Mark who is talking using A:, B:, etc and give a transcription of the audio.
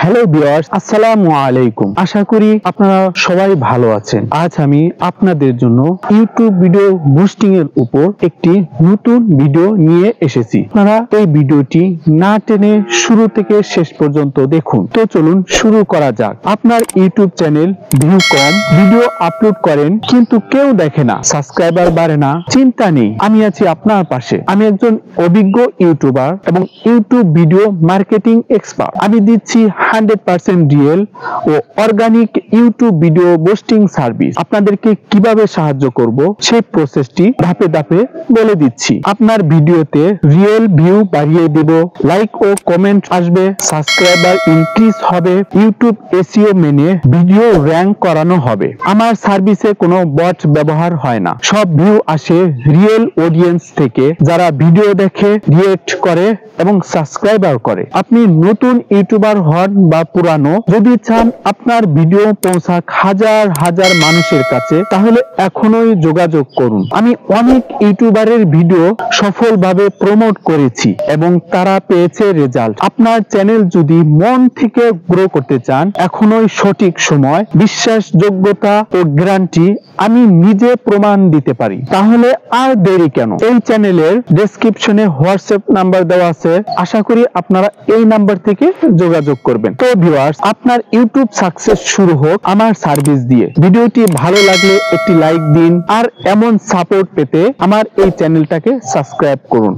A: Hello viewers, আসসালামু আলাইকুম। আশা করি আপনারা সবাই ভালো আছেন। আজ আমি আপনাদের জন্য ইউটিউব ভিডিও বুস্টিং এর উপর একটি নতুন ভিডিও নিয়ে এসেছি। আপনারা এই ভিডিওটি না টেনে শুরু থেকে শেষ পর্যন্ত দেখুন। তো চলুন শুরু করা যাক। আপনার ইউটিউব চ্যানেল ভিউ কম, ভিডিও আপলোড করেন কিন্তু কেউ দেখে না, সাবস্ক্রাইবার বাড়ে না, চিন্তা নেই, আমি আছি আপনার পাশে। আমি একজন অভিজ্ঞ ইউটিউবার এবং ইউটিউব ভিডিও মার্কেটিং এক্সপার্ট। আমি দিচ্ছি 100% রিয়েল ও organic YouTube video boosting service. আপনাদেরকে কিভাবে সাহায্য করব সেই প্রসেসটি ধাপে ধাপে বলে দিচ্ছি। আপনার ভিডিওতে রিয়েল ভিউ বাড়িয়ে দেব, লাইক ও কমেন্ট আসবে, সাবস্ক্রাইবার ইনক্রিজ হবে, ইউটিউব এসইও মেনে ভিডিও র‍্যাঙ্ক করানো হবে। আমার সার্ভিসে কোনো বট ব্যবহার হয় না। সব ভিউ আসে রিয়েল অডিয়েন্স থেকে, যারা ভিডিও দেখে, রিয়েক্ট করে এবং সাবস্ক্রাইবার করে। আপনি নতুন ইউটিউবার হন বা পুরানো, যদি চান আপনার ভিডিও পৌঁছাক হাজার হাজার মানুষের কাছে, তাহলে এখনই যোগাযোগ করুন। আমি অনেক ইউটিউবারের ভিডিও সফলভাবে প্রমোট করেছি এবং তারা পেয়েছে রেজাল্ট। আপনার চ্যানেল যদি মন থেকে গ্রো করতে চান, এখনই সঠিক সময়। বিশ্বাসযোগ্যতা ও গ্যারান্টি আমি নিজে প্রমাণ দিতে পারি। তাহলে আর দেরি কেন? এই চ্যানেলের ডেসক্রিপশনে হোয়াটসঅ্যাপ নাম্বার দেওয়া আছে, আশা করি আপনারা এই নাম্বার থেকে যোগাযোগ করবেন। তো ভিউয়ার্স, আপনার ইউটিউব সাকসেস শুরু হোক আমার সার্ভিস দিয়ে। ভিডিওটি ভালো লাগলে একটি লাইক দিন আর এমন সাপোর্ট পেতে আমার এই চ্যানেলটাকে সাবস্ক্রাইব করুন।